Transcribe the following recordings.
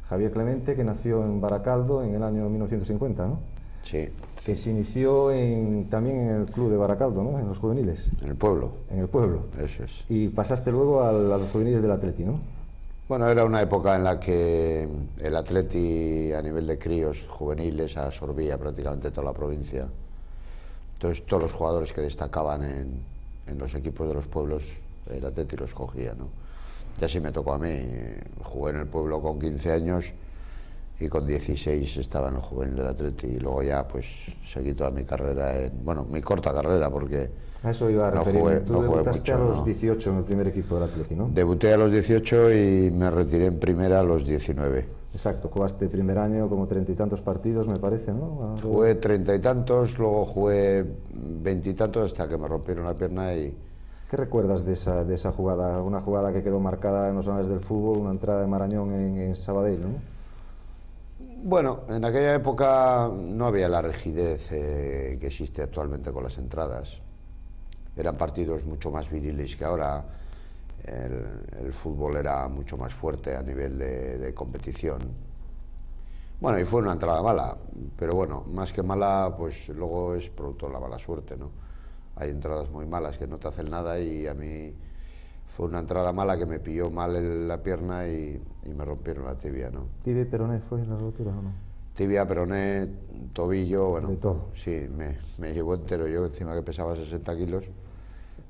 Javier Clemente, que nació en Baracaldo en el año 1950, ¿no? Sí. Que se inició también en el club de Baracaldo, ¿no? En los juveniles. En el pueblo. En el pueblo. Eso es. Y pasaste luego a los juveniles del Atleti, ¿no? Bueno, era una época en la que el Atleti a nivel de críos juveniles absorbía prácticamente toda la provincia. Entonces todos los jugadores que destacaban en los equipos de los pueblos, el Atleti los cogía, ¿no? Ya sí me tocó a mí, jugué en el pueblo con 15 años y con 16 estaba en el juvenil del Atleti, y luego ya pues seguí toda mi carrera, bueno, mi corta carrera, porque a eso iba a referirme. Tú debutaste mucho, a los 18 en el primer equipo del Atleti, ¿no? Debuté a los 18 y me retiré en primera a los 19. Exacto, jugaste el primer año como 30 y tantos partidos, me parece, ¿no? Jugué 30 y tantos, luego jugué 20 y tantos hasta que me rompieron la pierna. Y ¿qué recuerdas de esa jugada? Una jugada que quedó marcada en los anales del fútbol, una entrada de Marañón en Sabadell, ¿no? Bueno, en aquella época no había la rigidez que existe actualmente con las entradas. Eran partidos mucho más viriles que ahora. El fútbol era mucho más fuerte a nivel de competición. Bueno, y fue una entrada mala, pero bueno, más que mala, pues luego es producto de la mala suerte, ¿no? Hay entradas muy malas que no te hacen nada, y a mí fue una entrada mala que me pilló mal la pierna y me rompieron la tibia, ¿no? ¿Tibia y peroné fue la rotura o no? Tibia, peroné, tobillo, bueno, de todo. Sí, me llevó entero. Yo, encima que pesaba 60 kilos,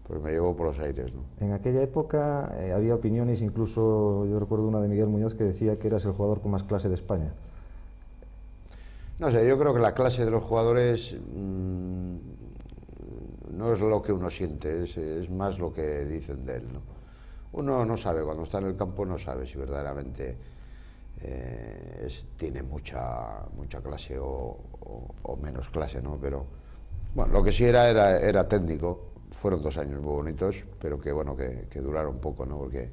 pues me llevó por los aires, ¿no? En aquella época había opiniones, incluso yo recuerdo una de Miguel Muñoz que decía que eras el jugador con más clase de España. No sé, yo creo que la clase de los jugadores no es lo que uno siente, es más lo que dicen de él, ¿no? Uno no sabe, cuando está en el campo no sabe si verdaderamente tiene mucha clase o menos clase, ¿no? Pero bueno, lo que sí era técnico. Fueron 2 años muy bonitos, pero que bueno, que duraron poco, ¿no? Porque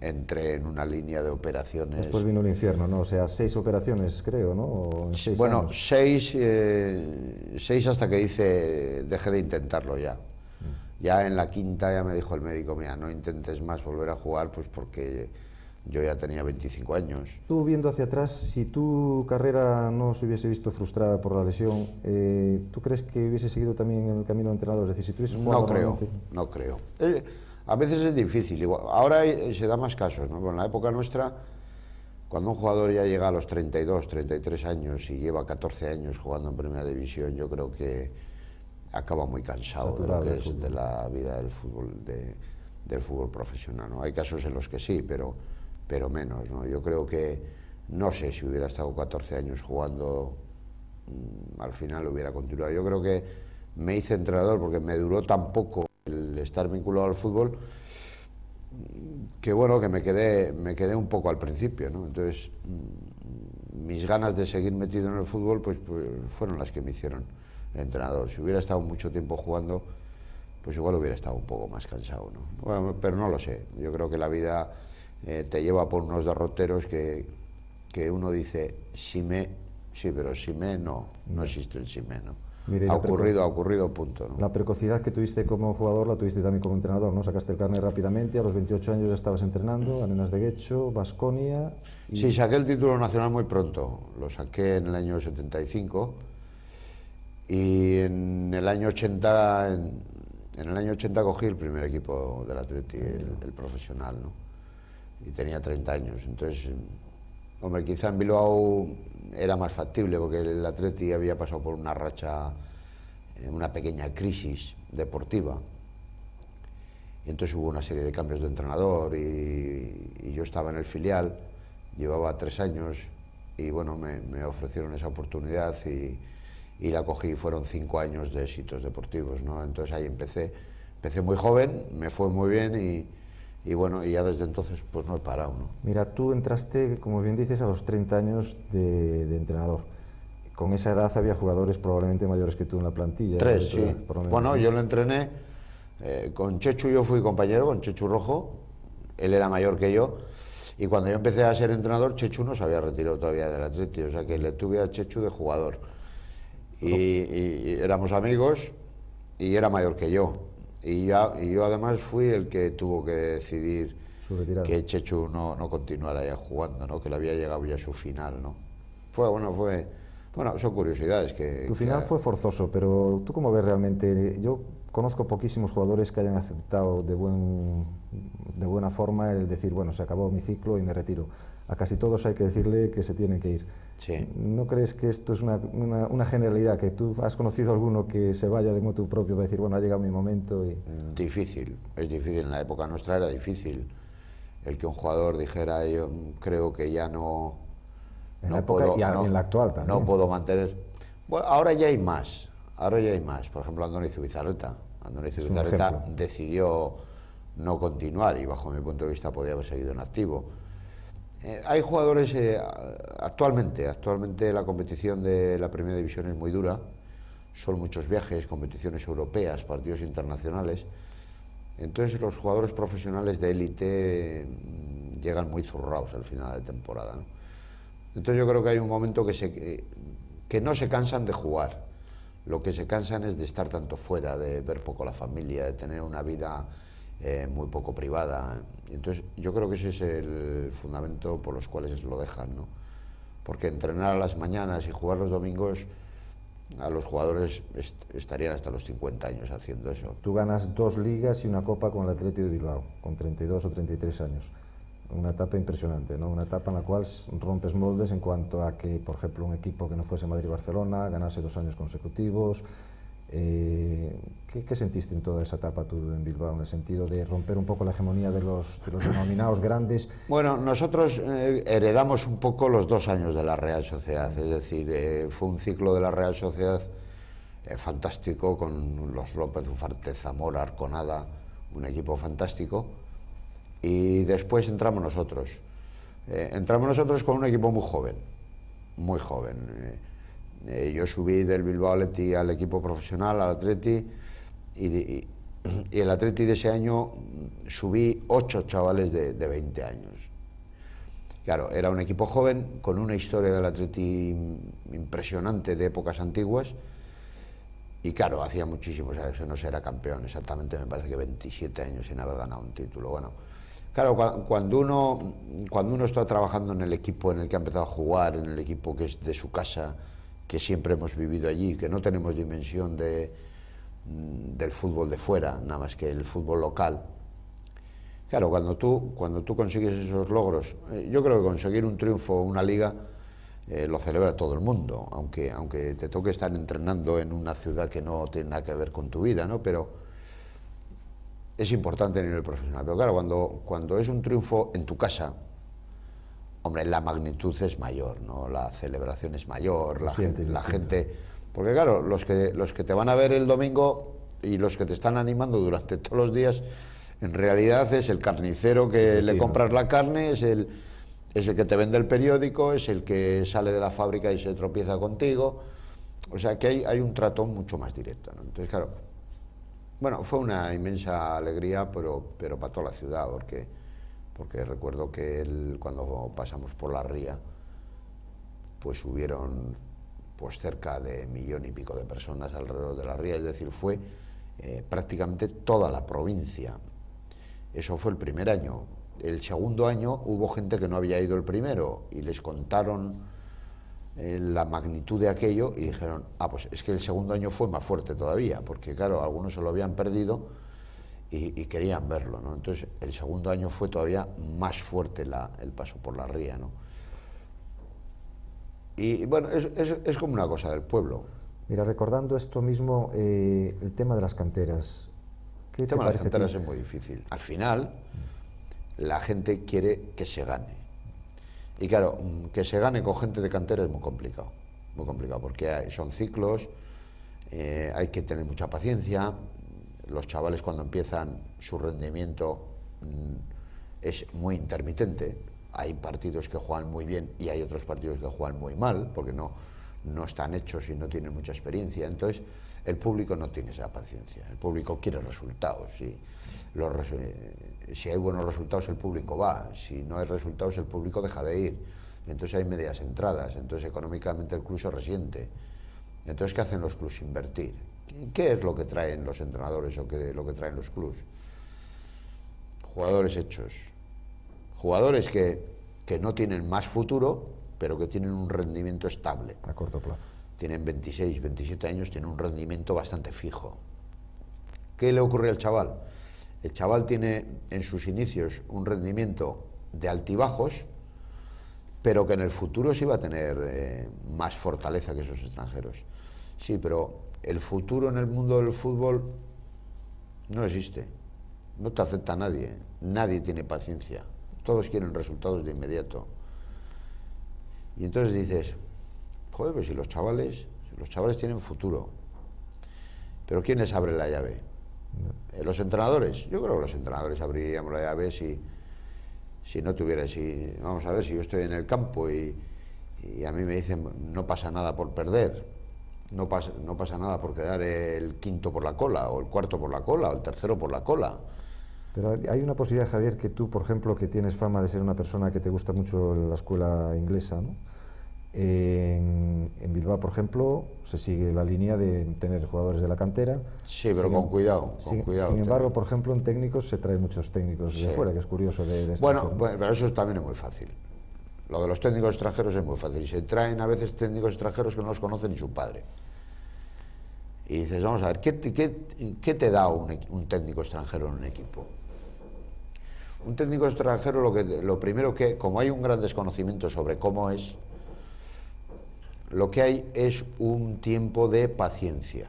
entré en una línea de operaciones. Después vino el infierno, ¿no? O sea, 6 operaciones, creo, ¿no? O en 6 bueno, años. 6 hasta que dejé de intentarlo ya. Ya en la quinta ya me dijo el médico, mira, no intentes más volver a jugar, pues porque yo ya tenía 25 años. Tú, viendo hacia atrás, si tu carrera no se hubiese visto frustrada por la lesión, ¿tú crees que hubiese seguido también en el camino de entrenador? Es decir, si tú hubieses jugado No creo. A veces es difícil. Ahora se da más casos, ¿no? En la época nuestra, cuando un jugador ya llega a los 32, 33 años y lleva 14 años jugando en Primera División, yo creo que acaba muy cansado de lo que es de la vida del fútbol profesional, ¿no? Hay casos en los que sí, pero menos, ¿no? Yo creo que, no sé si hubiera estado 14 años jugando, al final hubiera continuado. Yo creo que me hice entrenador porque me duró tan poco el estar vinculado al fútbol, que bueno, que me quedé un poco al principio, ¿no? Entonces mis ganas de seguir metido en el fútbol pues fueron las que me hicieron entrenador. Si hubiera estado mucho tiempo jugando, pues igual hubiera estado un poco más cansado, ¿no? Bueno, pero no lo sé. Yo creo que la vida te lleva por unos derroteros que uno dice, sí, pero no existe el sí me, ¿no? Mire, ha ocurrido, punto, ¿no? La precocidad que tuviste como jugador la tuviste también como entrenador, ¿no? Sacaste el carnet rápidamente, a los 28 años ya estabas entrenando, Arenas de Guecho, Baskonia... Sí, saqué el título nacional muy pronto, lo saqué en el año 75, y en el año 80, cogí el primer equipo del Atleti, el profesional, ¿no? Y tenía 30 años, entonces, hombre, quizá en Bilbao era más factible porque el Atleti había pasado por una racha, una pequeña crisis deportiva, y entonces hubo una serie de cambios de entrenador y yo estaba en el filial, llevaba 3 años y bueno, me ofrecieron esa oportunidad y la cogí. Fueron 5 años de éxitos deportivos, ¿no? Entonces ahí empecé muy joven, me fue muy bien y bueno, y ya desde entonces pues no he parado, ¿no? Mira, tú entraste, como bien dices, a los 30 años de entrenador. Con esa edad había jugadores probablemente mayores que tú en la plantilla. 3, sí. Por lo menos, bueno, ¿no? yo lo entrené con Chechu. Yo fui compañero con Chechu Rojo, él era mayor que yo, y cuando yo empecé a ser entrenador, Chechu no se había retirado todavía del Atleti, o sea que le tuve a Chechu de jugador. Y éramos amigos y era mayor que yo. Y yo además fui el que tuvo que decidir su retirada. que Chechu no continuara ya jugando, ¿no? Que le había llegado ya su final, ¿no? Bueno, son curiosidades que... Tu final fue forzoso, pero ¿tú cómo ves realmente? Yo conozco poquísimos jugadores que hayan aceptado de buena forma el decir, bueno, se acabó mi ciclo y me retiro. A casi todos hay que decirle que se tienen que ir. Sí. ¿No crees que esto es una generalidad, que tú has conocido a alguno que se vaya de motu propio para decir, bueno, ha llegado mi momento? Difícil, es difícil. En la época nuestra era difícil el que un jugador dijera, yo creo que ya no... En la época y en la actual también. No puedo mantener... Bueno, ahora ya hay más, ahora ya hay más. Por ejemplo, Andoni Zubizarreta. Andoni Zubizarreta decidió no continuar y bajo mi punto de vista podía haber seguido en activo. Hay jugadores, actualmente la competición de la Primera División es muy dura, son muchos viajes, competiciones europeas, partidos internacionales, entonces los jugadores profesionales de élite llegan muy zurrados al final de temporada, ¿no? Entonces yo creo que hay un momento que no se cansan de jugar, lo que se cansan es de estar tanto fuera, de ver poco la familia, de tener una vida muy poco privada. Entonces yo creo que ese es el fundamento por los cuales lo dejan, ¿no? Porque entrenar a las mañanas y jugar los domingos, a los jugadores estarían hasta los 50 años haciendo eso. Tú ganas 2 ligas y una copa con el Athletic de Bilbao, con 32 o 33 años. Una etapa impresionante, ¿no? Una etapa en la cual rompes moldes en cuanto a que, por ejemplo, un equipo que no fuese Madrid-Barcelona ganase 2 años consecutivos. ¿Qué sentiste en toda esa etapa tú en Bilbao, en el sentido de romper un poco la hegemonía de los denominados grandes? Bueno, nosotros heredamos un poco los 2 años de la Real Sociedad, es decir, fue un ciclo de la Real Sociedad fantástico, con los López, Ufarte, Zamora, Arconada, un equipo fantástico, y después entramos nosotros. Entramos nosotros con un equipo muy joven, muy joven. Yo subí del Bilbao Athletic al equipo profesional, al Athletic, y el Athletic de ese año subí 8 chavales de 20 años. Claro, era un equipo joven, con una historia del Athletic impresionante de épocas antiguas, y claro, hacía muchísimos años que no se era campeón, exactamente me parece que 27 años sin haber ganado un título. Bueno, claro, cuando uno está trabajando en el equipo en el que ha empezado a jugar, en el equipo que es de su casa, que siempre hemos vivido allí, que no tenemos dimensión del fútbol de fuera, nada más que el fútbol local. Claro, cuando tú consigues esos logros, yo creo que conseguir un triunfo, una liga, lo celebra todo el mundo, aunque te toque estar entrenando en una ciudad que no tiene nada que ver con tu vida, ¿no? Pero es importante a nivel profesional. Pero claro, cuando es un triunfo en tu casa, hombre, la magnitud es mayor, ¿no? La celebración es mayor, la gente... Porque claro, los que te van a ver el domingo y los que te están animando durante todos los días, en realidad es el carnicero que le compras la carne, es el que te vende el periódico, es el que sale de la fábrica y se tropieza contigo. O sea que hay un trato mucho más directo, ¿no? Entonces, claro, bueno, fue una inmensa alegría, pero para toda la ciudad, porque recuerdo que cuando pasamos por la ría, pues hubieron cerca de 1,5 millones de personas alrededor de la ría, es decir, fue prácticamente toda la provincia. Eso fue el primer año. El segundo año hubo gente que no había ido el primero y les contaron la magnitud de aquello y dijeron, pues es que el segundo año fue más fuerte todavía, porque claro, algunos se lo habían perdido y querían verlo, ¿no? Entonces el segundo año fue todavía más fuerte el paso por la ría, ¿no? Y bueno, es como una cosa del pueblo. Mira, recordando esto mismo, el tema de las canteras. El tema de las canteras es muy difícil. Al final, la gente quiere que se gane. Y claro, que se gane con gente de cantera es muy complicado, porque son ciclos, hay que tener mucha paciencia. Los chavales cuando empiezan, su rendimiento es muy intermitente. Hay partidos que juegan muy bien y hay otros partidos que juegan muy mal, porque no están hechos y no tienen mucha experiencia. Entonces, el público no tiene esa paciencia. El público quiere resultados. Si hay buenos resultados, el público va. Si no hay resultados, el público deja de ir. Entonces hay medias entradas. Entonces, económicamente, el club se resiente. Entonces, ¿qué hacen los clubs? Invertir. ¿Qué es lo que traen los entrenadores o lo que traen los clubs? Jugadores hechos. Jugadores que no tienen más futuro, pero que tienen un rendimiento estable. A corto plazo. Tienen 26, 27 años, tienen un rendimiento bastante fijo. ¿Qué le ocurre al chaval? El chaval tiene en sus inicios un rendimiento de altibajos, pero que en el futuro sí va a tener más fortaleza que esos extranjeros. Sí, pero el futuro en el mundo del fútbol no existe. No te acepta nadie. Nadie tiene paciencia. Todos quieren resultados de inmediato. Y entonces dices, joder, pues si los chavales tienen futuro. Pero ¿quién les abre la llave? ¿Los entrenadores? Yo creo que los entrenadores abriríamos la llave si no tuviera, vamos a ver, si yo estoy en el campo y a mí me dicen no pasa nada por perder, no pasa nada por quedar el quinto por la cola, o el cuarto por la cola, o el tercero por la cola. Pero hay una posibilidad, Javier, que tú, por ejemplo, que tienes fama de ser una persona que te gusta mucho la escuela inglesa, ¿no? En Bilbao, por ejemplo, se sigue la línea de tener jugadores de la cantera. Sí, pero con cuidado, con cuidado. Sin embargo, por ejemplo, en técnicos se traen muchos técnicos de fuera, que es curioso. Bueno, pero eso también es muy fácil. Lo de los técnicos extranjeros es muy fácil. Y se traen a veces técnicos extranjeros que no los conoce ni su padre. Y dices, vamos a ver, ¿qué te da un técnico extranjero en un equipo? Un técnico extranjero lo primero que, como hay un gran desconocimiento sobre cómo es, lo que hay es un tiempo de paciencia.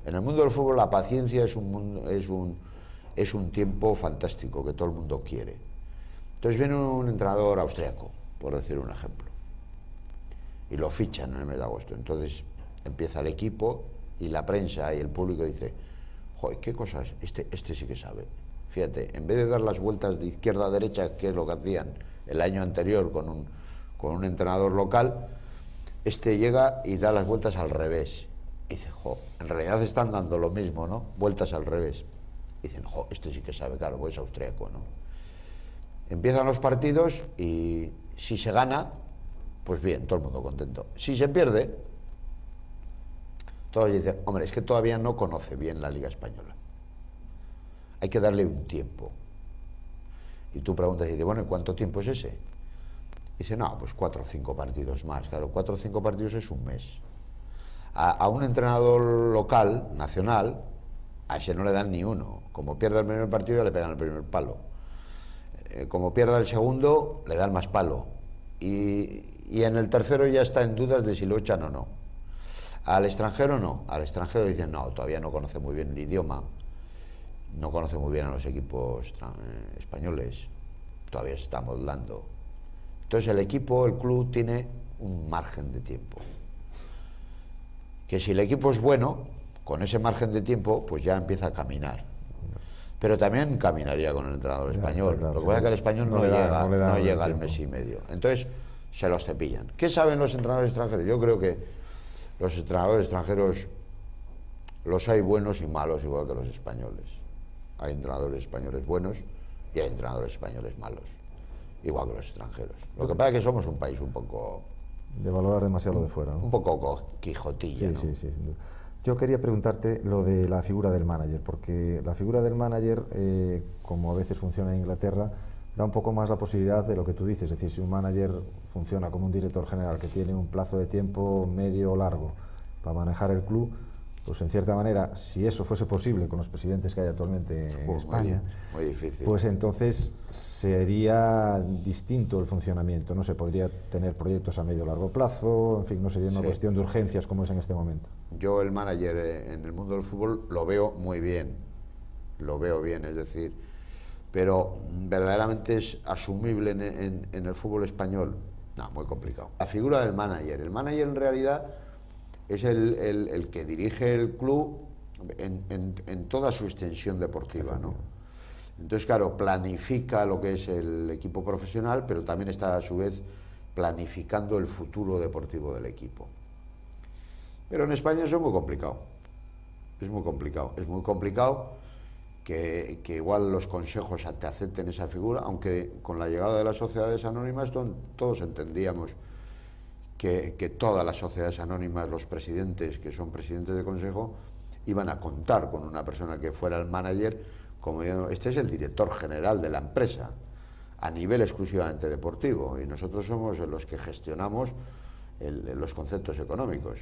En el mundo del fútbol la paciencia es un tiempo fantástico que todo el mundo quiere. Entonces viene un entrenador austriaco, por decir un ejemplo, y lo fichan en el mes de agosto. Entonces empieza el equipo y la prensa y el público dice, joder, qué cosas, este sí que sabe. Fíjate, en vez de dar las vueltas de izquierda a derecha, que es lo que hacían el año anterior con un entrenador local, llega y da las vueltas al revés. Y dice, jo, en realidad están dando lo mismo, ¿no? Vueltas al revés. Y dicen, jo, este sí que sabe, claro, pues es austriaco, ¿no? Empiezan los partidos y si se gana, pues bien, todo el mundo contento. Si se pierde, todos dicen, hombre, es que todavía no conoce bien la Liga Española. Hay que darle un tiempo. Y tú preguntas y dices, bueno, ¿y cuánto tiempo es ese? Y dice, no, pues 4 o 5 partidos más. Claro, 4 o 5 partidos es un mes. A un entrenador local, nacional, a ese no le dan ni uno. Como pierda el primer partido, ya le pegan el primer palo. Como pierda el segundo, le dan más palo. Y en el tercero ya está en dudas de si lo echan o no. Al extranjero no. Al extranjero dicen, no, todavía no conoce muy bien el idioma. No conoce muy bien a los equipos españoles. Todavía se está moldando. Entonces el equipo, el club, tiene un margen de tiempo. Que si el equipo es bueno, con ese margen de tiempo, pues ya empieza a caminar. Pero también caminaría con el entrenador español. Claro, lo que pasa es que el español no llega al tiempo. mes y medio. Entonces se los cepillan. ¿Qué saben los entrenadores extranjeros? Yo creo que los entrenadores extranjeros los hay buenos y malos, igual que los españoles. Hay entrenadores españoles buenos y hay entrenadores españoles malos, igual que los extranjeros. Lo que pasa es que somos un país un poco... de valorar demasiado lo de fuera, ¿no? Un poco quijotilla, sí, ¿no? Sí, sin duda. Yo quería preguntarte lo de la figura del manager, porque la figura del manager, como a veces funciona en Inglaterra, da un poco más la posibilidad de lo que tú dices. Es decir, si un manager funciona como un director general que tiene un plazo de tiempo medio o largo para manejar el club, pues en cierta manera, si eso fuese posible con los presidentes que hay actualmente en España, muy difícil. Pues entonces sería distinto el funcionamiento, no se podría tener proyectos a medio o largo plazo, en fin, no sería una cuestión de urgencias como es en este momento. Yo el manager en el mundo del fútbol lo veo muy bien, es decir, pero verdaderamente es asumible en el fútbol español, no, muy complicado. La figura del manager, el manager en realidad es el que dirige el club en toda su extensión deportiva, ¿no? Entonces, claro, planifica lo que es el equipo profesional, pero también está a su vez planificando el futuro deportivo del equipo. Pero en España eso es muy complicado. Es muy complicado que igual los consejos te acepten esa figura, aunque con la llegada de las sociedades anónimas todos entendíamos que todas las sociedades anónimas, los presidentes que son presidentes de consejo, iban a contar con una persona que fuera el manager, como este es el director general de la empresa. a nivel exclusivamente deportivo, y nosotros somos los que gestionamos los conceptos económicos.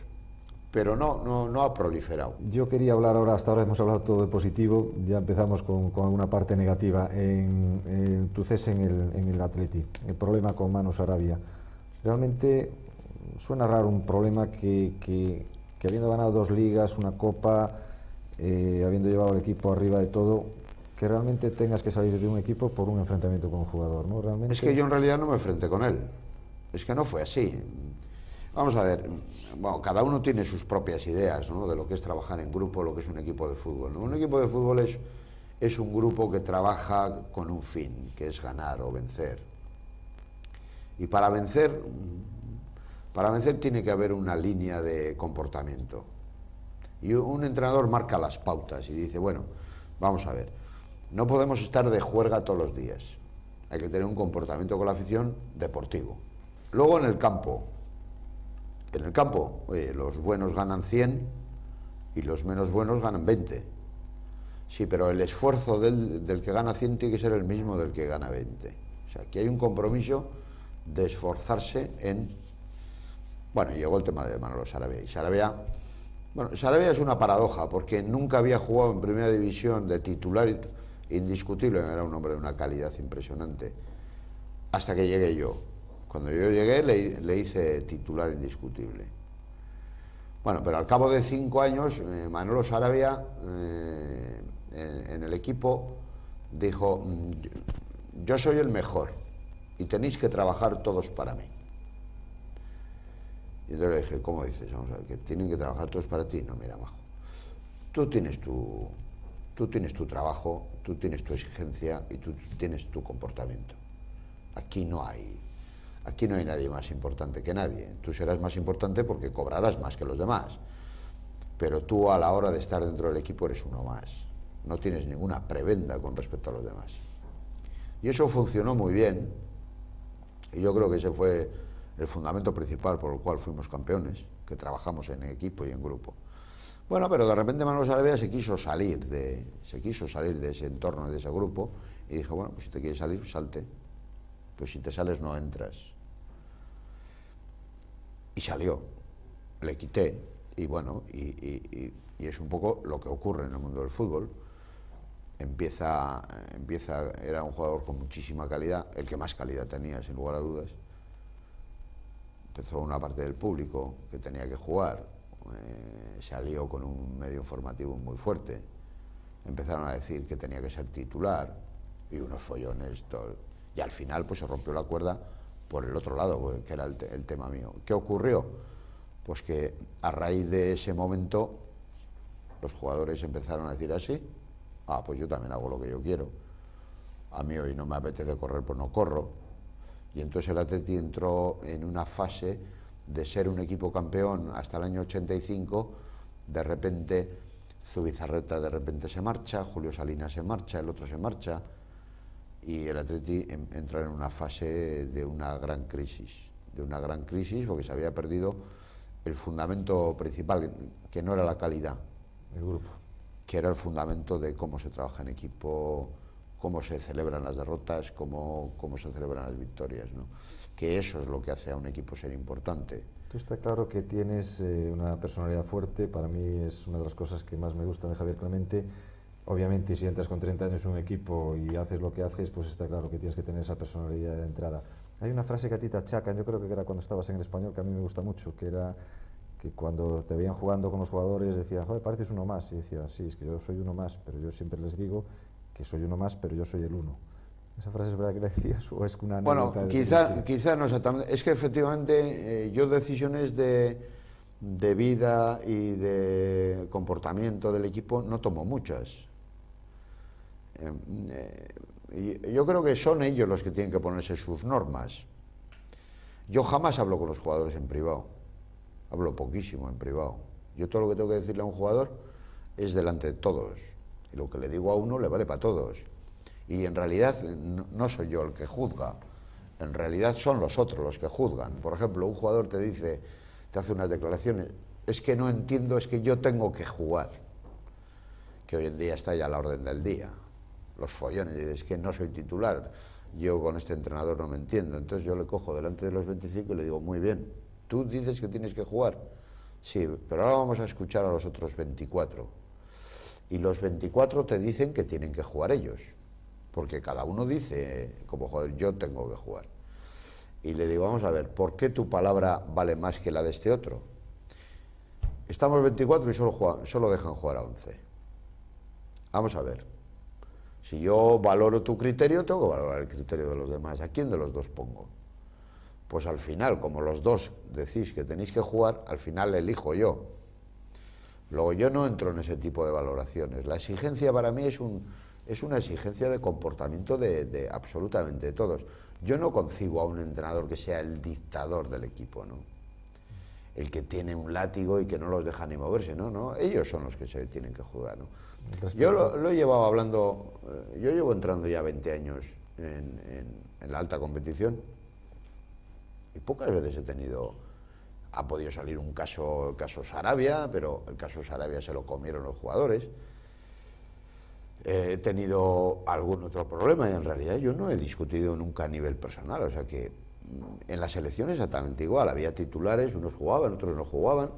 Pero no ha proliferado. Yo quería hablar ahora, hasta ahora hemos hablado todo de positivo, ya empezamos con alguna parte negativa. En tu cese en el Atleti, el problema con Manu Sarabia. Realmente suena raro un problema que habiendo ganado 2 ligas, una copa, habiendo llevado al equipo arriba de todo, que realmente tengas que salir de un equipo por un enfrentamiento con un jugador, ¿no? Realmente... Es que yo en realidad no me enfrenté con él, es que no fue así. Vamos a ver, bueno, cada uno tiene sus propias ideas, ¿no?, de lo que es trabajar en grupo, lo que es un equipo de fútbol, ¿no? Un equipo de fútbol es un grupo que trabaja con un fin, que es ganar o vencer. Y para vencer tiene que haber una línea de comportamiento. Y un entrenador marca las pautas y dice, bueno, vamos a ver, no podemos estar de juerga todos los días. Hay que tener un comportamiento con la afición deportivo. Luego en el campo, oye, los buenos ganan 100 y los menos buenos ganan 20. Sí, pero el esfuerzo del que gana 100 tiene que ser el mismo del que gana 20. O sea, aquí hay un compromiso de esforzarse en... Bueno, y llegó el tema de Manolo Sarabia. Y Sarabia es una paradoja, porque nunca había jugado en primera división de titular indiscutible, era un hombre de una calidad impresionante, hasta que llegué yo. Cuando yo llegué le hice titular indiscutible. Bueno, pero al cabo de 5 años, Manolo Sarabia en el equipo dijo, yo soy el mejor y tenéis que trabajar todos para mí. Y entonces le dije, ¿cómo dices? Vamos a ver, que tienen que trabajar todos para ti. No, mira, majo, tú tienes tu trabajo, tú tienes tu exigencia y tú tienes tu comportamiento. Aquí no hay nadie más importante que nadie. Tú serás más importante porque cobrarás más que los demás, pero tú a la hora de estar dentro del equipo eres uno más. No tienes ninguna prebenda con respecto a los demás. Y eso funcionó muy bien, y yo creo que ese fue el fundamento principal por el cual fuimos campeones, que trabajamos en equipo y en grupo. Bueno, pero de repente Manolo Sarabia se quiso salir de ese entorno, de ese grupo, y dijo, bueno, pues si te quieres salir, salte. Pues si te sales no entras. Y salió, le quité, y bueno, y es un poco lo que ocurre en el mundo del fútbol. Era un jugador con muchísima calidad, el que más calidad tenía, sin lugar a dudas. Empezó una parte del público que tenía que jugar, se alió con un medio informativo muy fuerte, empezaron a decir que tenía que ser titular, y unos follones, todo. Y al final pues se rompió la cuerda por el otro lado, que era el tema mío. ¿Qué ocurrió? Pues que a raíz de ese momento los jugadores empezaron a decir así, pues yo también hago lo que yo quiero, a mí hoy no me apetece correr, pues no corro. Y entonces el Atleti entró en una fase de ser un equipo campeón hasta el año 85, de repente Zubizarreta de repente se marcha, Julio Salinas se marcha, el otro se marcha, y el Atleti entra en una fase de una gran crisis, porque se había perdido el fundamento principal, que no era la calidad, el grupo, que era el fundamento de cómo se trabaja en equipo, cómo se celebran las derrotas, cómo se celebran las victorias, ¿no? Que eso es lo que hace a un equipo ser importante. Tú está claro que tienes una personalidad fuerte, para mí es una de las cosas que más me gustan de Javier Clemente. Obviamente, si entras con 30 años en un equipo y haces lo que haces, pues está claro que tienes que tener esa personalidad de entrada. Hay una frase que a ti te achacan, yo creo que era cuando estabas en el Español, que a mí me gusta mucho, que era que cuando te veían jugando con los jugadores decías, joder, pareces uno más, y decías, sí, es que yo soy uno más, pero yo siempre les digo que soy uno más, pero yo soy el uno. ¿Esa frase es verdad que la decías o es una anécdota? Bueno, quizá no exactamente. Es que efectivamente yo decisiones de vida y de comportamiento del equipo no tomo muchas. Yo creo que son ellos los que tienen que ponerse sus normas. Yo jamás hablo con los jugadores en privado, hablo poquísimo en privado. Yo todo lo que tengo que decirle a un jugador es delante de todos, y lo que le digo a uno le vale para todos. Y en realidad no soy yo el que juzga, en realidad son los otros los que juzgan. Por ejemplo, un jugador te hace unas declaraciones, es que no entiendo, es que yo tengo que jugar, que hoy en día está ya a la orden del día. Los follones, es que no soy titular, yo con este entrenador no me entiendo. Entonces yo le cojo delante de los 25 y le digo, muy bien, tú dices que tienes que jugar, sí, pero ahora vamos a escuchar a los otros 24. Y los 24 te dicen que tienen que jugar ellos, porque cada uno dice, como jugador, yo tengo que jugar. Y le digo, vamos a ver, ¿por qué tu palabra vale más que la de este otro? Estamos 24 y solo dejan jugar a 11. Vamos a ver. Si yo valoro tu criterio, tengo que valorar el criterio de los demás. ¿A quién de los dos pongo? Pues al final, como los dos decís que tenéis que jugar, al final elijo yo. Luego yo no entro en ese tipo de valoraciones. La exigencia para mí es una exigencia de comportamiento de absolutamente todos. Yo no concibo a un entrenador que sea el dictador del equipo, ¿no? El que tiene un látigo y que no los deja ni moverse, ¿no? Ellos son los que se tienen que jugar, ¿no? Yo lo he llevado hablando, yo llevo entrando ya 20 años en la alta competición y pocas veces ha podido salir un caso, el caso Sarabia, pero el caso Sarabia se lo comieron los jugadores. He tenido algún otro problema y en realidad yo no he discutido nunca a nivel personal, o sea que en las selecciones exactamente igual, había titulares, unos jugaban, otros no jugaban.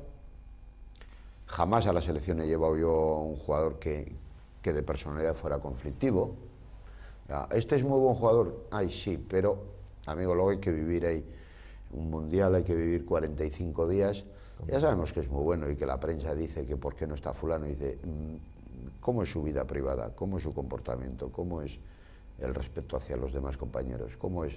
Jamás a la selección he llevado yo un jugador que de personalidad fuera conflictivo. Este es muy buen jugador, ay sí, pero amigo, luego hay que vivir ahí un mundial, hay que vivir 45 días, ya sabemos que es muy bueno y que la prensa dice que por qué no está fulano, y dice, ¿cómo es su vida privada? ¿Cómo es su comportamiento? ¿Cómo es el respeto hacia los demás compañeros? ¿Cómo es?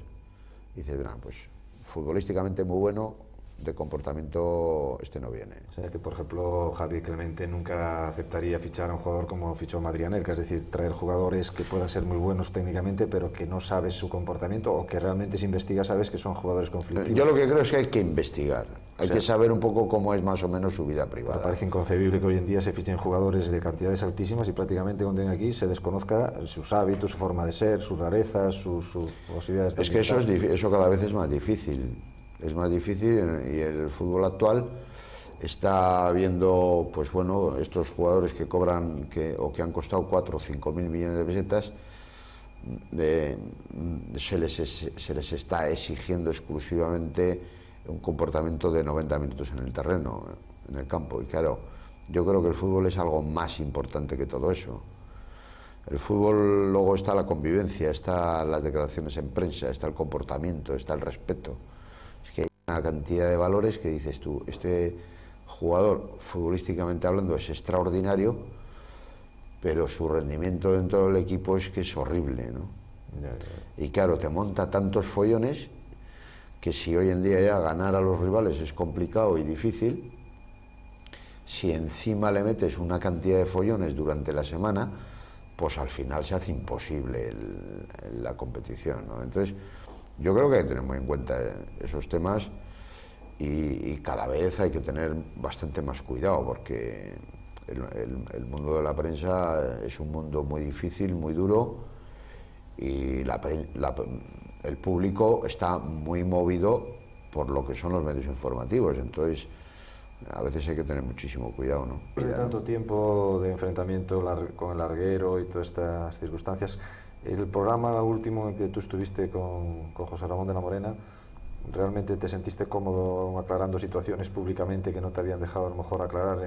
Dice, pues futbolísticamente muy bueno, de comportamiento no viene. O sea que, por ejemplo, Javi Clemente nunca aceptaría fichar a un jugador como fichó Madrid Anelka, es decir, traer jugadores que puedan ser muy buenos técnicamente, pero que no sabes su comportamiento o que realmente si investigas sabes que son jugadores conflictivos. Yo lo que creo es que hay que investigar, hay que saber un poco cómo es más o menos su vida privada. Me parece inconcebible que hoy en día se fichen jugadores de cantidades altísimas y prácticamente cuando vengan aquí se desconozca sus hábitos, su forma de ser, sus rarezas, sus posibilidades de... Es que eso cada vez es más difícil. Es más difícil y el fútbol actual está viendo, pues bueno, estos jugadores que cobran o que han costado 4 o 5 mil millones de pesetas, se les está exigiendo exclusivamente un comportamiento de 90 minutos en el terreno, en el campo. Y claro, yo creo que el fútbol es algo más importante que todo eso. El fútbol, luego está la convivencia, están las declaraciones en prensa, está el comportamiento, está el respeto. Es que hay una cantidad de valores que dices tú, este jugador, futbolísticamente hablando, es extraordinario, pero su rendimiento dentro del equipo es que es horrible, ¿no? Y claro, te monta tantos follones que si hoy en día ya ganar a los rivales es complicado y difícil, si encima le metes una cantidad de follones durante la semana, pues al final se hace imposible la competición, ¿no? Entonces, yo creo que hay que tener muy en cuenta esos temas y cada vez hay que tener bastante más cuidado porque el mundo de la prensa es un mundo muy difícil, muy duro y el público está muy movido por lo que son los medios informativos, entonces a veces hay que tener muchísimo cuidado, ¿no? De tanto tiempo de enfrentamiento con el larguero y todas estas circunstancias, el programa último en que tú estuviste con José Ramón de la Morena, ¿realmente te sentiste cómodo aclarando situaciones públicamente que no te habían dejado a lo mejor aclarar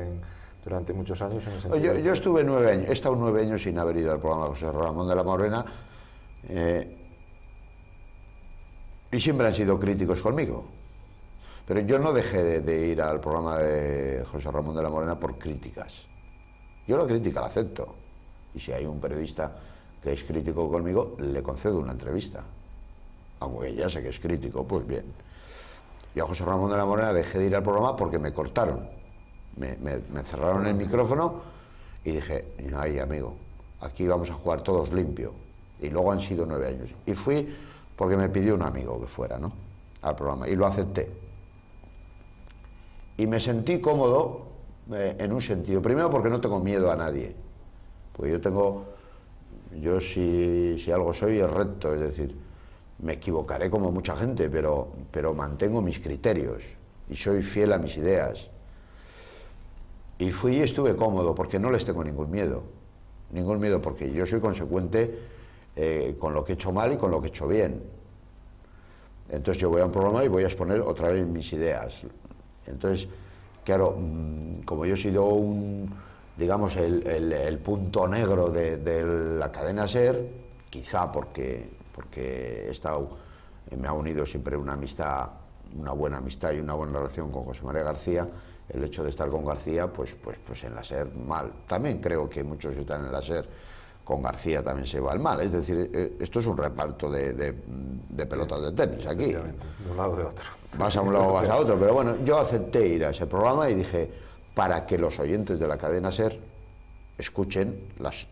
durante muchos años? Yo estuve 9 años, he estado 9 años sin haber ido al programa de José Ramón de la Morena y siempre han sido críticos conmigo. Pero yo no dejé de ir al programa de José Ramón de la Morena por críticas. Yo la crítica la acepto. Y si hay un periodista que es crítico conmigo, le concedo una entrevista. Aunque ya sé que es crítico, pues bien. Y a José Ramón de la Morena dejé de ir al programa porque me cortaron. Me cerraron el micrófono y dije, ay amigo, aquí vamos a jugar todos limpio. Y luego han sido 9 años. Y fui porque me pidió un amigo que fuera, ¿no?, al programa. Y lo acepté. Y me sentí cómodo en un sentido. Primero porque no tengo miedo a nadie. Pues yo si algo soy es recto, es decir, me equivocaré como mucha gente, pero mantengo mis criterios y soy fiel a mis ideas. Y fui y estuve cómodo porque no les tengo ningún miedo porque yo soy consecuente con lo que he hecho mal y con lo que he hecho bien. Entonces yo voy a un programa y voy a exponer otra vez mis ideas. Entonces, claro, como yo he sido digamos, el punto negro de la cadena SER, quizá porque me ha unido siempre una amistad, una buena amistad y una buena relación con José María García, el hecho de estar con García, pues en la SER mal. También creo que muchos que están en la SER con García también se va al mal. Es decir, esto es un reparto de pelotas de tenis aquí. De un lado o de otro. Vas a un lado, vas a otro. Pero bueno, yo acepté ir a ese programa y dije, para que los oyentes de la cadena SER escuchen las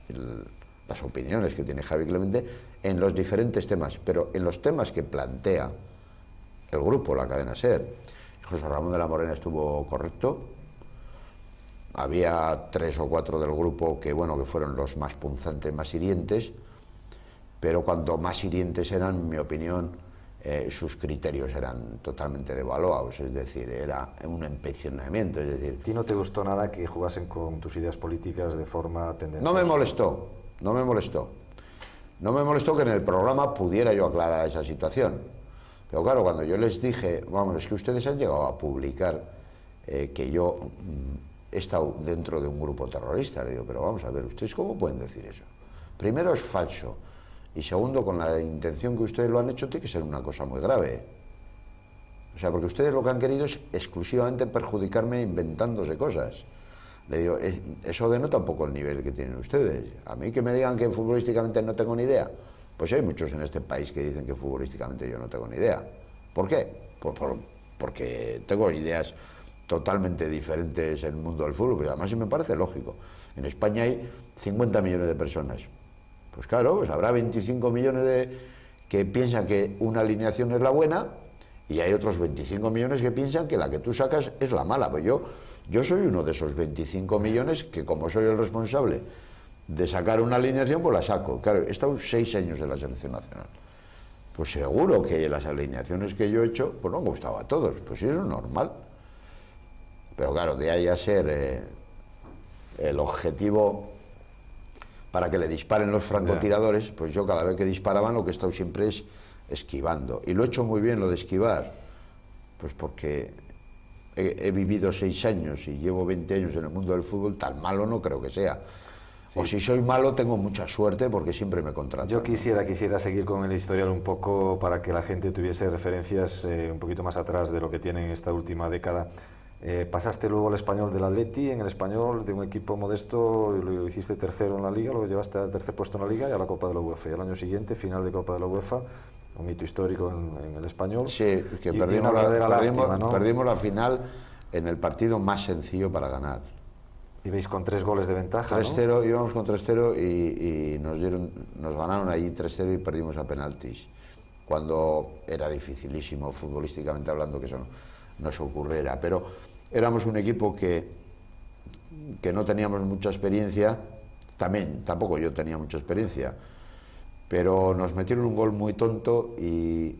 opiniones que tiene Javi Clemente en los diferentes temas, pero en los temas que plantea el grupo, la cadena SER. José Ramón de la Morena estuvo correcto. Había 3 o 4 del grupo que, bueno, que fueron los más punzantes, más hirientes, pero cuanto más hirientes eran, en mi opinión, sus criterios eran totalmente devaluados, es decir, era un empecinamiento, es decir... ¿A ti no te gustó nada que jugasen con tus ideas políticas de forma tendenciosa? No me molestó, no me molestó. No me molestó que en el programa pudiera yo aclarar esa situación. Pero claro, cuando yo les dije, vamos, es que ustedes han llegado a publicar que yo he estado dentro de un grupo terrorista, le digo, pero vamos a ver, ¿ustedes cómo pueden decir eso? Primero, es falso. Y segundo, con la intención que ustedes lo han hecho, tiene que ser una cosa muy grave. O sea, porque ustedes lo que han querido es exclusivamente perjudicarme inventándose cosas. Le digo, eso denota un poco el nivel que tienen ustedes. A mí que me digan que futbolísticamente no tengo ni idea, pues hay muchos en este país que dicen que futbolísticamente yo no tengo ni idea. ¿Por qué? Porque tengo ideas totalmente diferentes en el mundo del fútbol, pero además sí me parece lógico. En España hay 50 millones de personas. Pues claro, pues habrá 25 millones que piensan que una alineación es la buena y hay otros 25 millones que piensan que la que tú sacas es la mala. Pues yo soy uno de esos 25 millones que, como soy el responsable de sacar una alineación, pues la saco. Claro, he estado 6 años en la selección nacional. Pues seguro que las alineaciones que yo he hecho, pues no han gustado a todos. Pues sí, eso es normal. Pero claro, de ahí a ser el objetivo para que le disparen los francotiradores, pues yo cada vez que disparaban lo que he estado siempre es esquivando. Y lo he hecho muy bien lo de esquivar, pues porque he vivido 6 años y llevo 20 años en el mundo del fútbol, tan malo no creo que sea. Sí. O si soy malo tengo mucha suerte porque siempre me contratan. Yo quisiera seguir con el historial un poco para que la gente tuviese referencias un poquito más atrás de lo que tiene en esta última década. Pasaste luego al Español del Atleti, en el Español de un equipo modesto, lo hiciste tercero en la Liga, luego llevaste al tercer puesto en la Liga y a la Copa de la UEFA. Y al año siguiente, final de Copa de la UEFA, un hito histórico en el Español. Sí, que perdimos la final en el partido más sencillo para ganar. Ibais con 3 goles de ventaja, 3-0, ¿no? íbamos con 3-0 y nos ganaron allí 3-0 y perdimos a penaltis. Cuando era dificilísimo, futbolísticamente hablando, que eso no se ocurriera. Pero éramos un equipo que no teníamos mucha experiencia, tampoco yo tenía mucha experiencia, pero nos metieron un gol muy tonto y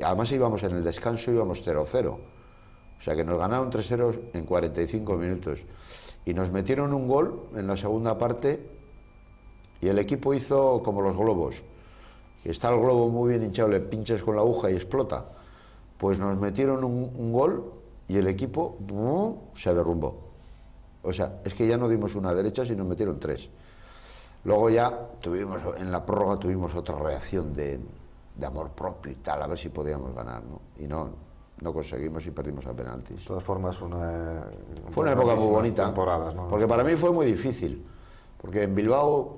además íbamos en el descanso, íbamos 0-0. O sea que nos ganaron 3-0 en 45 minutos. Y nos metieron un gol en la segunda parte y el equipo hizo como los globos. Que está el globo muy bien hinchado, le pinches con la aguja y explota. Pues nos metieron un gol y el equipo se derrumbó. O sea, es que ya no dimos una derecha, sino metieron 3. Luego ya en la prórroga tuvimos otra reacción de amor propio y tal, a ver si podíamos ganar, ¿no? Y no conseguimos y perdimos a penaltis. De todas formas, fue una época muy bonita, ¿no? Porque para mí fue muy difícil, porque en Bilbao,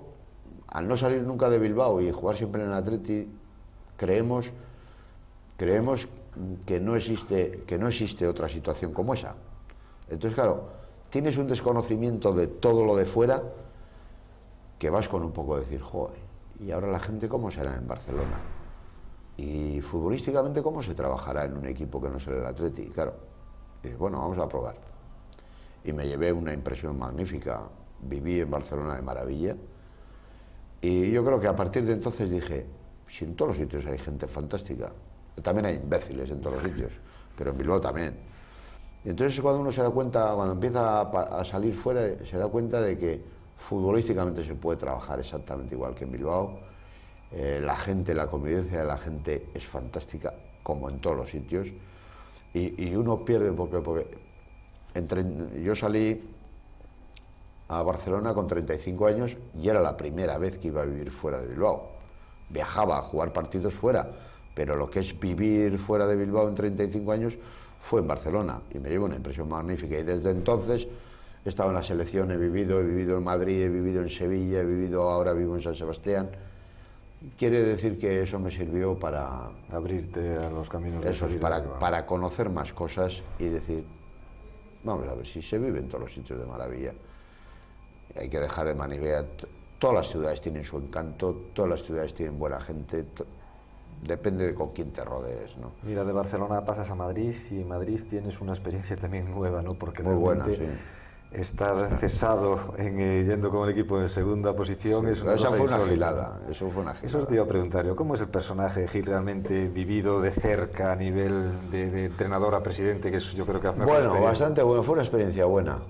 al no salir nunca de Bilbao y jugar siempre en el Atleti, creemos que no existe otra situación como esa. Entonces, claro, tienes un desconocimiento de todo lo de fuera que vas con un poco de decir, joder, ¿y ahora la gente cómo será en Barcelona? Y futbolísticamente, ¿cómo se trabajará en un equipo que no es el Atleti? Claro, bueno, vamos a probar. Y me llevé una impresión magnífica. Viví en Barcelona de maravilla. Y yo creo que a partir de entonces dije, si en todos los sitios hay gente fantástica, también hay imbéciles en todos los sitios, pero en Bilbao también. Y entonces cuando uno se da cuenta, cuando empieza a salir fuera, se da cuenta de que futbolísticamente se puede trabajar exactamente igual que en Bilbao. La gente, la convivencia de la gente es fantástica, como en todos los sitios, y uno pierde porque yo salí a Barcelona con 35 años y era la primera vez que iba a vivir fuera de Bilbao. Viajaba a jugar partidos fuera, pero lo que es vivir fuera de Bilbao en 35 años fue en Barcelona, y me llevo una impresión magnífica, y desde entonces he estado en la selección, he vivido en Madrid, he vivido en Sevilla, ahora vivo en San Sebastián. Quiere decir que eso me sirvió para abrirte a los caminos de eso, es salida, para conocer más cosas y decir, vamos a ver, si se vive en todos los sitios de maravilla, hay que dejar de maniguear. Todas las ciudades tienen su encanto, todas las ciudades tienen buena gente, depende de con quién te rodees, ¿no? Mira, de Barcelona pasas a Madrid, y en Madrid tienes una experiencia también nueva, ¿no? Porque muy buena, sí. Estar cesado yendo con el equipo en segunda posición, sí, es una cosa fue una insólita. Gilada, eso fue una gilada. Eso te iba a preguntar yo, ¿cómo es el personaje de Gil realmente vivido de cerca a nivel de entrenador a presidente? Que es, yo creo que bueno, bastante bueno, fue una experiencia buena.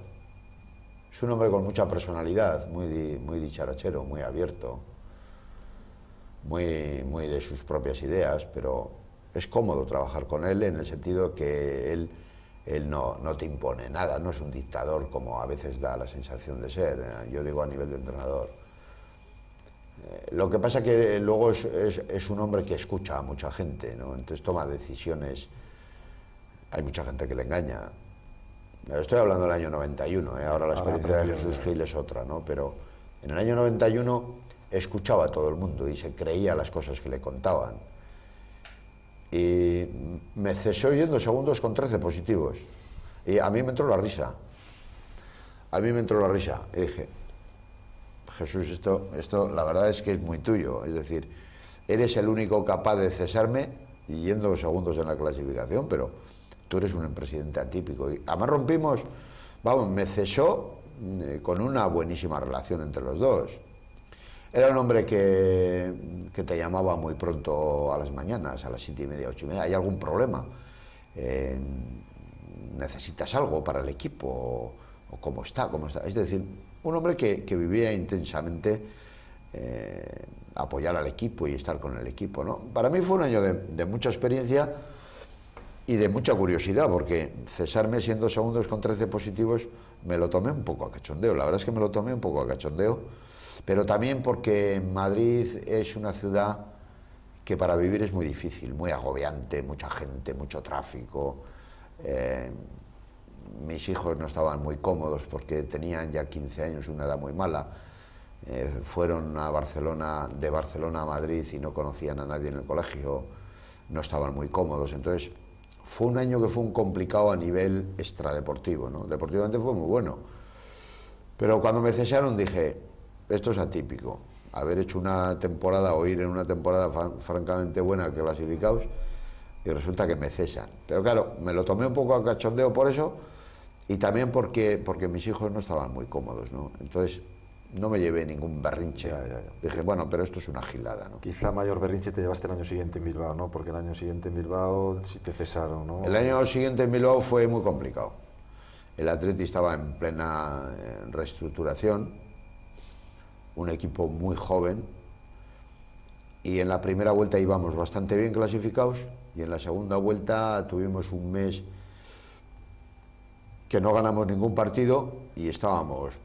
Es un hombre con mucha personalidad, muy dicharachero, muy abierto, muy de sus propias ideas, pero es cómodo trabajar con él en el sentido que él no te impone nada, no es un dictador como a veces da la sensación de ser, yo digo a nivel de entrenador. Lo que pasa que luego es un hombre que escucha a mucha gente, ¿no? Entonces toma decisiones, hay mucha gente que le engaña. Estoy hablando del año 91, ahora la experiencia de Jesús Gil es otra, ¿no? Pero en el año 91 escuchaba a todo el mundo y se creía las cosas que le contaban. Y me cesó yendo segundos con 13 positivos. Y a mí me entró la risa. Y dije, Jesús, esto la verdad es que es muy tuyo. Es decir, eres el único capaz de cesarme y yendo segundos en la clasificación, pero tú eres un presidente atípico. Y además rompimos, vamos, me cesó con una buenísima relación entre los dos. Era un hombre que te llamaba muy pronto a las mañanas, a las 7:30, 8:30. ¿Hay algún problema? ¿Necesitas algo para el equipo? ¿O cómo está? Es decir, un hombre que vivía intensamente apoyar al equipo y estar con el equipo, ¿no? Para mí fue un año de mucha experiencia y de mucha curiosidad, porque cesarme siendo segundos con 13 positivos me lo tomé un poco a cachondeo. La verdad es que me lo tomé un poco a cachondeo. Pero también porque Madrid es una ciudad que para vivir es muy difícil, muy agobiante, mucha gente, mucho tráfico. Mis hijos no estaban muy cómodos porque tenían ya 15 años, una edad muy mala. Fueron a Barcelona, de Barcelona a Madrid, y no conocían a nadie en el colegio, no estaban muy cómodos. Entonces fue un año que fue un complicado a nivel extradeportivo, ¿no? Deportivamente fue muy bueno. Pero cuando me cesaron dije, esto es atípico, haber hecho una temporada o ir en una temporada francamente buena, clasificados, y resulta que me cesan. Pero claro, me lo tomé un poco a cachondeo por eso, y también porque mis hijos no estaban muy cómodos, ¿no? Entonces no me llevé ningún berrinche. Ya. Dije, bueno, pero esto es una gilada, ¿no? Quizá mayor berrinche te llevaste el año siguiente en Bilbao, ¿no? Porque el año siguiente en Bilbao sí te cesaron, ¿no? El año siguiente en Bilbao fue muy complicado. El Atleti estaba en plena reestructuración, un equipo muy joven, y en la primera vuelta íbamos bastante bien clasificados, y en la segunda vuelta tuvimos un mes que no ganamos ningún partido y estábamos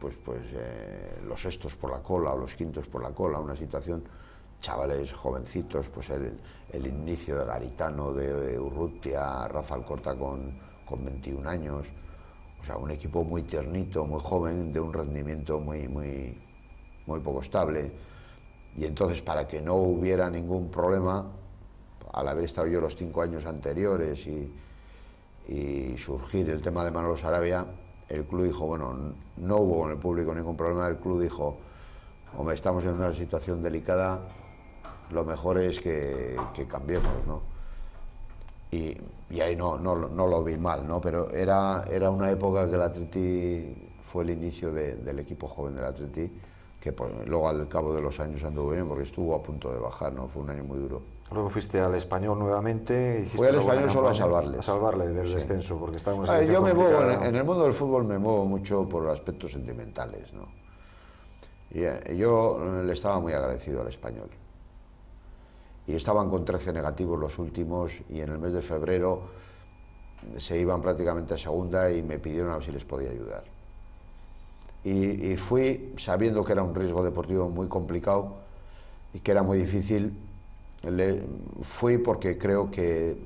los sextos por la cola o los quintos por la cola, una situación, chavales jovencitos, pues el inicio de Garitano, de Urrutia, Rafa Alcorta con 21 años, o sea, un equipo muy tiernito, muy joven, de un rendimiento muy poco estable. Y entonces, para que no hubiera ningún problema, al haber estado yo los 5 años anteriores y surgir el tema de Manolo Sarabia, el club dijo, bueno, no hubo con el público ningún problema, el club dijo, hombre, estamos en una situación delicada, lo mejor es que cambiemos, ¿no? Y ahí no lo vi mal, ¿no? Pero era una época que el Atleti fue el inicio del equipo joven del Atleti, que pues, luego al cabo de los años anduvo bien porque estuvo a punto de bajar, ¿no? Fue un año muy duro. Luego fuiste al Español nuevamente. Fui al Español solo a salvarles. A salvarles del descenso, porque estábamos yo me muevo, en el mundo del fútbol me muevo mucho por aspectos sentimentales, ¿no? Y yo le estaba muy agradecido al Español. y estaban con 13 negativos los últimos, y en el mes de febrero se iban prácticamente a segunda y me pidieron a ver si les podía ayudar. Y fui sabiendo que era un riesgo deportivo muy complicado y que era muy difícil. Fui porque creo que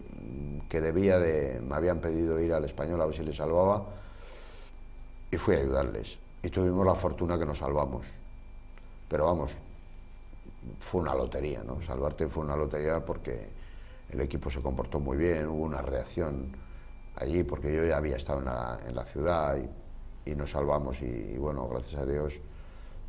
me habían pedido ir al Español a ver si les salvaba, y fui a ayudarles. Y tuvimos la fortuna que nos salvamos. Pero vamos, fue una lotería, ¿no? Salvarte fue una lotería porque el equipo se comportó muy bien, hubo una reacción allí, porque yo ya había estado en la ciudad y nos salvamos, y bueno, gracias a Dios,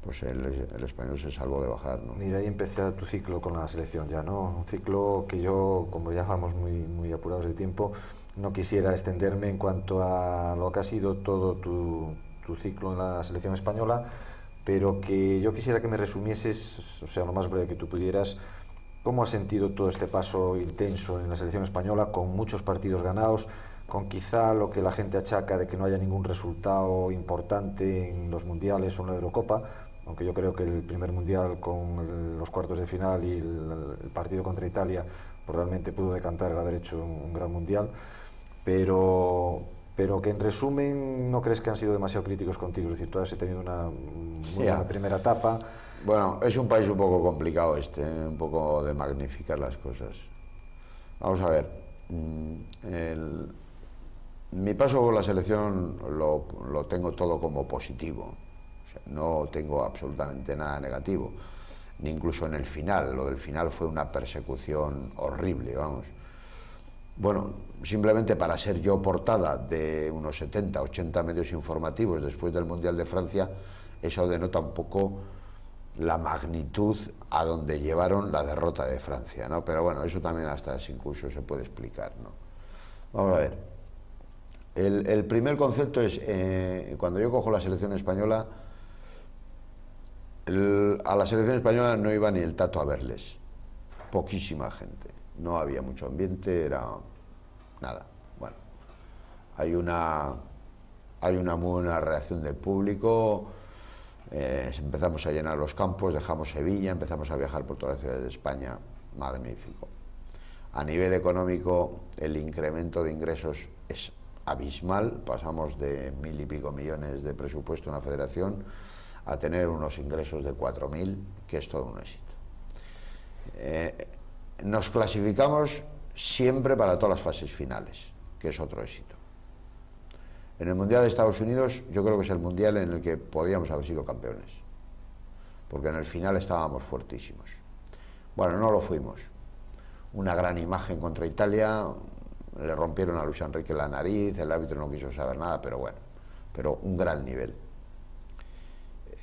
pues el Español se salvó de bajar, ¿no? Y de ahí empecé tu ciclo con la selección ya, ¿no? Un ciclo que yo, como ya vamos muy apurados de tiempo, no quisiera extenderme en cuanto a lo que ha sido todo tu ciclo en la selección española, pero que yo quisiera que me resumieses, o sea, lo más breve que tú pudieras, cómo has sentido todo este paso intenso en la selección española, con muchos partidos ganados, con quizá lo que la gente achaca de que no haya ningún resultado importante en los mundiales o en la Eurocopa, aunque yo creo que el primer mundial con los cuartos de final y el partido contra Italia pues realmente pudo decantar el haber hecho un gran mundial, pero que en resumen no crees que han sido demasiado críticos contigo, es decir, tú has tenido una muy buena primera etapa. Bueno, es un país un poco complicado un poco de magnificar las cosas. Vamos a ver, mi paso por la selección lo tengo todo como positivo, o sea, no tengo absolutamente nada negativo, ni incluso en el final. Lo del final fue una persecución horrible, vamos. Bueno, simplemente para ser yo portada de unos 70, 80 medios informativos después del Mundial de Francia, eso denota un poco la magnitud a donde llevaron la derrota de Francia, ¿no? Pero bueno, eso también hasta incluso se puede explicar, ¿no? Vamos a ver. El primer concepto es, cuando yo cojo la selección española, a la selección española no iba ni el Tato a verles, poquísima gente, no había mucho ambiente, era nada. Bueno, hay una muy buena reacción del público, empezamos a llenar los campos, dejamos Sevilla, empezamos a viajar por todas las ciudades de España, magnífico. A nivel económico, el incremento de ingresos es abismal, pasamos de 1.000 y pico millones de presupuesto en la federación a tener unos ingresos de 4.000, que es todo un éxito. Nos clasificamos siempre para todas las fases finales, que es otro éxito. En el Mundial de Estados Unidos yo creo que es el Mundial en el que podíamos haber sido campeones, porque en el final estábamos fuertísimos. Bueno, no lo fuimos. Una gran imagen contra Italia, le rompieron a Luis Enrique la nariz, el árbitro no quiso saber nada, pero bueno, pero un gran nivel.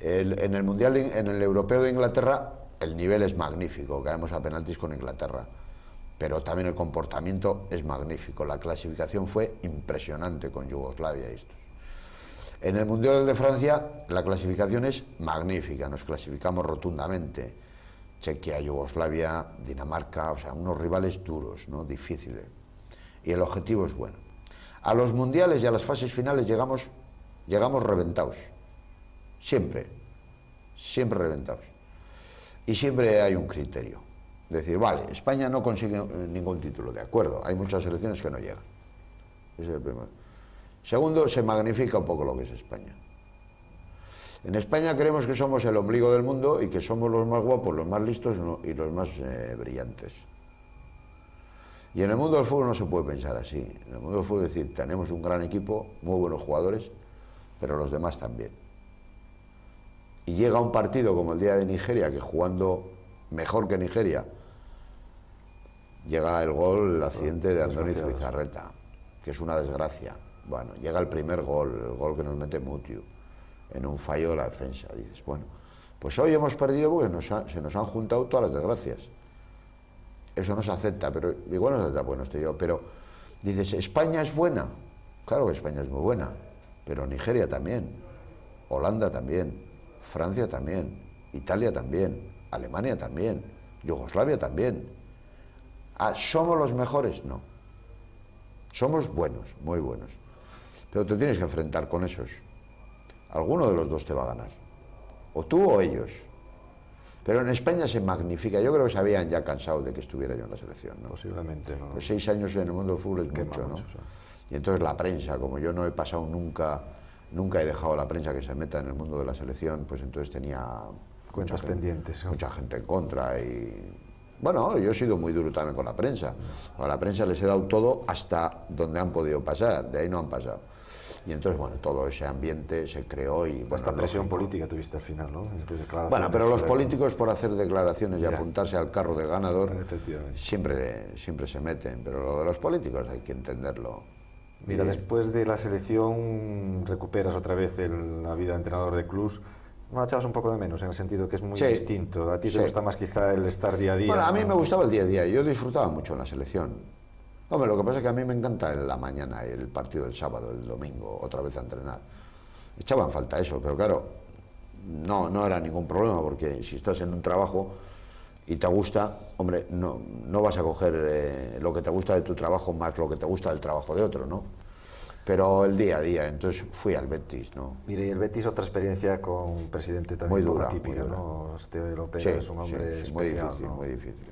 En el Mundial, en el Europeo de Inglaterra, el nivel es magnífico, caemos a penaltis con Inglaterra, pero también el comportamiento es magnífico, la clasificación fue impresionante con Yugoslavia y estos. En el Mundial de Francia, la clasificación es magnífica, nos clasificamos rotundamente, Chequia, Yugoslavia, Dinamarca, o sea, unos rivales duros, ¿no? Difíciles, y el objetivo es bueno. A los mundiales y a las fases finales llegamos reventados, siempre reventados, y siempre hay un criterio, decir, vale, España no consigue ningún título, de acuerdo, hay muchas selecciones que no llegan, ese es el primero. Segundo, se magnifica un poco lo que es España. En España creemos que somos el ombligo del mundo y que somos los más guapos, los más listos y los más brillantes. Y en el mundo del fútbol no se puede pensar así. En el mundo del fútbol es decir, tenemos un gran equipo, muy buenos jugadores, pero los demás también. Y llega un partido como el día de Nigeria, que jugando mejor que Nigeria, llega el gol, el accidente de Andoni Zubizarreta, que es una desgracia. Bueno, llega el primer gol, el gol que nos mete Mutiu, en un fallo de la defensa. Dices, bueno, pues hoy hemos perdido porque se nos han juntado todas las desgracias. Eso no se acepta, pero igual no se acepta, bueno, estoy yo, pero dices, ¿España es buena? Claro que España es muy buena, pero Nigeria también, Holanda también, Francia también, Italia también, Alemania también, Yugoslavia también. ¿Somos los mejores? No. Somos buenos, muy buenos, pero te tienes que enfrentar con esos. Alguno de los dos te va a ganar, o tú o ellos. Pero en España se magnifica. Yo creo que se habían ya cansado de que estuviera yo en la selección, ¿no? Posiblemente, ¿no? Pues 6 años en el mundo del fútbol es mucho, ¿no? Y entonces la prensa, como yo no he pasado nunca he dejado a la prensa que se meta en el mundo de la selección, pues entonces tenía cuentas pendientes, ¿no? Mucha gente en contra y... Bueno, yo he sido muy duro también con la prensa. A la prensa les he dado todo hasta donde han podido pasar, de ahí no han pasado. Y entonces, bueno, todo ese ambiente se creó y... Bueno, esta presión política tuviste al final, ¿no? Bueno, pero los políticos por hacer declaraciones y apuntarse al carro del ganador siempre se meten, pero lo de los políticos hay que entenderlo. Mira, después de la selección recuperas otra vez la vida de entrenador de clubs. ¿No la echabas un poco de menos, en el sentido que es muy distinto? ¿A ti te gusta más quizá el estar día a día? Bueno, a mí me gustaba el día a día, yo disfrutaba mucho en la selección. Hombre, lo que pasa es que a mí me encanta en la mañana, el partido del sábado, el domingo, otra vez a entrenar. Echaba en falta eso, pero claro, no era ningún problema, porque si estás en un trabajo y te gusta, hombre, no vas a coger lo que te gusta de tu trabajo más lo que te gusta del trabajo de otro, ¿no? Pero el día a día, entonces fui al Betis, ¿no? Mire, y el Betis otra experiencia con un presidente también muy dura, atípica, muy dura. ¿no? Este López es un hombre especial, muy difícil, ¿no? muy difícil.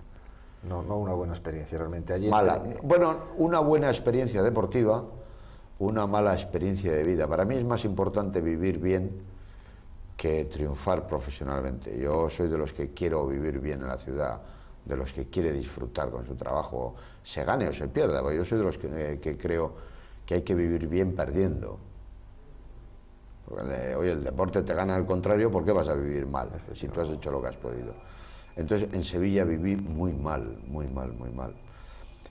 No una buena experiencia realmente. Ayer, mala. Bueno, una buena experiencia deportiva, una mala experiencia de vida. Para mí es más importante vivir bien que triunfar profesionalmente. Yo soy de los que quiero vivir bien en la ciudad, de los que quiere disfrutar con su trabajo, se gane o se pierda. Yo soy de los que creo que hay que vivir bien perdiendo. Porque, oye, el deporte te gana al contrario, ¿por qué vas a vivir mal si tú has hecho lo que has podido? Entonces en Sevilla viví muy mal, muy mal, muy mal.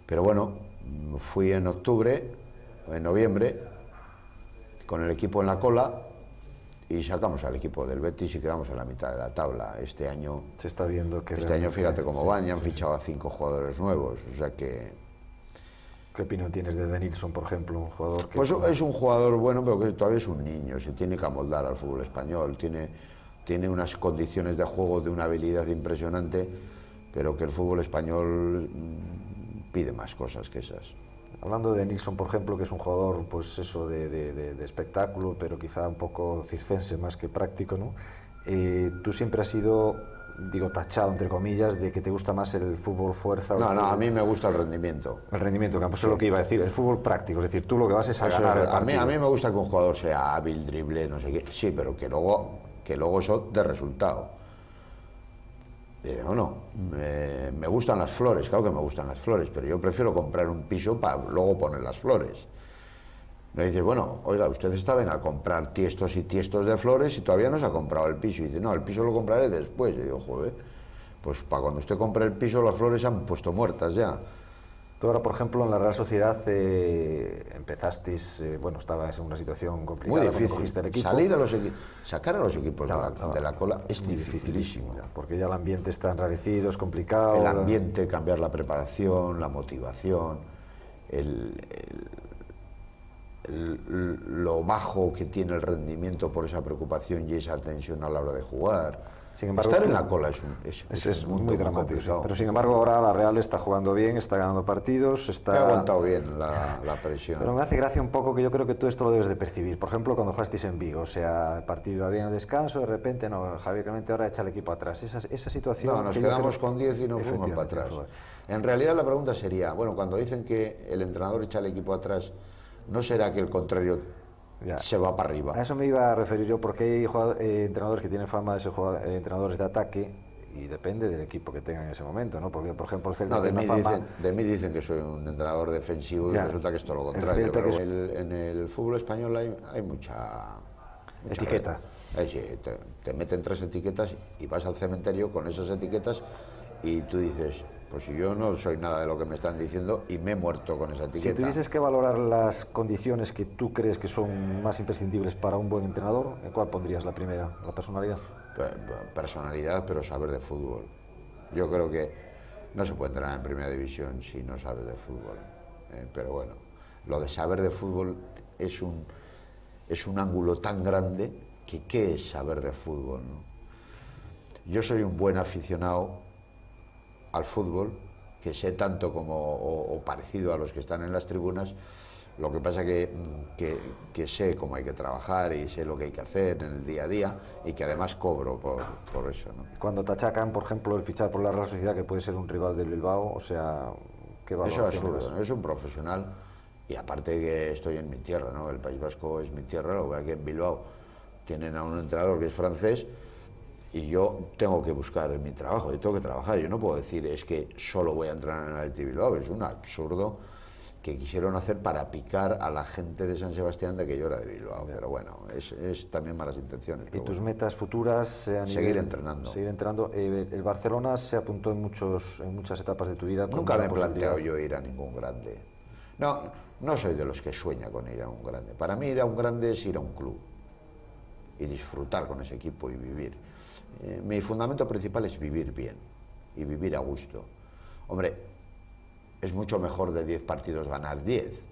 Pero bueno, fui en octubre, en noviembre, con el equipo en la cola y sacamos al equipo del Betis y quedamos en la mitad de la tabla. Este año se está viendo que este año fíjate cómo van, y han fichado a 5 jugadores nuevos, o sea que... ¿Qué opinión tienes de Denilson, por ejemplo, un jugador que... Pues es un jugador bueno, pero que todavía es un niño, se tiene que amoldar al fútbol español, tiene unas condiciones de juego de una habilidad impresionante, pero que el fútbol español pide más cosas que esas. Hablando de Nilsson, por ejemplo, que es un jugador, pues eso, de espectáculo, pero quizá un poco circense más que práctico, ¿no? Tú siempre has sido, digo, tachado, entre comillas, de que te gusta más el fútbol fuerza. No, a mí me gusta el rendimiento. El rendimiento, que eso es lo que iba a decir, el fútbol práctico, es decir, tú lo que vas es a ganar el partido. A mí me gusta que un jugador sea hábil, drible, no sé qué, sí, pero que luego eso de resultado. Me gustan las flores, claro que me gustan las flores, pero yo prefiero comprar un piso para luego poner las flores. Me dices, bueno, oiga, usted está bien a comprar tiestos y tiestos de flores y todavía no se ha comprado el piso. Y dice, no, el piso lo compraré después. Y digo, joder, pues para cuando usted compre el piso las flores se han puesto muertas ya. Tú ahora, por ejemplo, en la Real Sociedad empezasteis, bueno, estabas en una situación complicada. Muy difícil. El equipo. Sacar a los equipos de la cola es dificilísimo. Porque ya el ambiente está enrarecido, es complicado. El ambiente, cambiar la preparación, la motivación, lo bajo que tiene el rendimiento por esa preocupación y esa tensión a la hora de jugar. Sin embargo, estar en la cola es muy dramático, sí. Pero sin embargo ahora la Real está jugando bien, está ganando partidos, ha aguantado bien la presión. Pero me hace gracia un poco que yo creo que tú esto lo debes de percibir. Por ejemplo, cuando jugasteis en Vigo, o sea, el partido iba bien al descanso, de repente no, Javier Clemente ahora echa el equipo atrás. Esa situación... No, nos quedamos con 10 y nos fuimos para atrás. En realidad la pregunta sería, bueno, cuando dicen que el entrenador echa el equipo atrás, ¿no será que el contrario se va para arriba? A eso me iba a referir yo, porque hay entrenadores que tienen fama de ser entrenadores de ataque y depende del equipo que tengan en ese momento, ¿no? Porque, por ejemplo, el Celta de mí dicen que soy un entrenador defensivo y resulta que es todo lo contrario. Pero en el fútbol español hay mucha etiqueta. Te meten 3 etiquetas y vas al cementerio con esas etiquetas y tú dices... Pues yo no soy nada de lo que me están diciendo y me he muerto con esa etiqueta. Si tuvieses que valorar las condiciones que tú crees que son más imprescindibles para un buen entrenador, ¿en cuál pondrías la primera? ¿La personalidad? Personalidad, pero saber de fútbol. Yo creo que no se puede entrenar en primera división si no sabes de fútbol. Pero bueno, lo de saber de fútbol es un ángulo tan grande que ¿qué es saber de fútbol, no? Yo soy un buen aficionado al fútbol, que sé tanto como o parecido a los que están en las tribunas, Lo que pasa que sé cómo hay que trabajar y sé lo que hay que hacer en el día a día y que además cobro por eso, ¿no? Cuando te achacan, por ejemplo, el fichar por la Real Sociedad, que puede ser un rival del Bilbao, o sea, ¿qué Eso es valoración le absurdo, das? ¿no? Es un profesional y aparte que estoy en mi tierra, ¿no? El País Vasco es mi tierra, lo que pasa es que en Bilbao tienen a un entrenador que es francés y yo tengo que buscar mi trabajo, yo tengo que trabajar, yo no puedo decir es que solo voy a entrenar en el Athletic Bilbao, es un absurdo que quisieron hacer para picar a la gente de San Sebastián de que yo era de Bilbao, pero bueno, es también malas intenciones. ¿Y tus bueno, metas futuras a seguir nivel- entrenando. Seguir entrenando. El Barcelona se apuntó en muchas etapas de tu vida como Nunca una me he planteado posibilidad. yo ir a ningún grande. No, no soy de los que sueña con ir a un grande. Para mí ir a un grande es ir a un club y disfrutar con ese equipo y vivir. Mi fundamento principal es vivir bien y vivir a gusto. Hombre, es mucho mejor de 10 partidos ganar 10,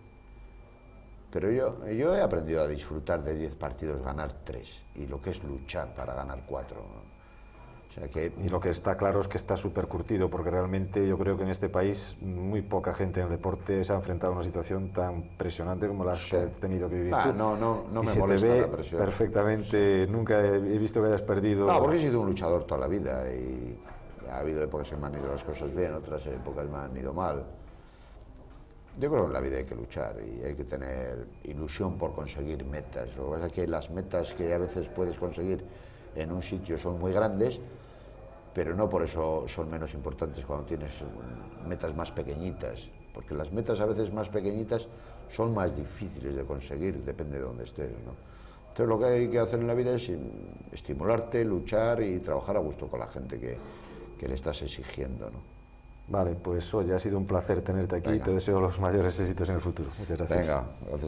pero yo he aprendido a disfrutar de 10 partidos ganar 3 y lo que es luchar para ganar 4, ¿no? O sea que Y lo que está claro es que está súper curtido, porque realmente yo creo que en este país muy poca gente en el deporte se ha enfrentado a una situación tan presionante como la que has tenido que vivir tú. no Y me se te molesta ve la presión. perfectamente, nunca he visto que hayas perdido. No, porque he sido un luchador toda la vida y ha habido épocas que me han ido las cosas bien, otras épocas me han ido mal. Yo creo que en la vida hay que luchar y hay que tener ilusión por conseguir metas. Lo que pasa es que las metas que a veces puedes conseguir en un sitio son muy grandes, pero no por eso son menos importantes cuando tienes metas más pequeñitas, porque las metas a veces más pequeñitas son más difíciles de conseguir, depende de dónde estés, ¿no? Entonces lo que hay que hacer en la vida es estimularte, luchar y trabajar a gusto con la gente que le estás exigiendo, ¿no? Vale, pues oye, ha sido un placer tenerte aquí y Venga. te deseo los mayores éxitos en el futuro. Muchas gracias. Venga, gracias.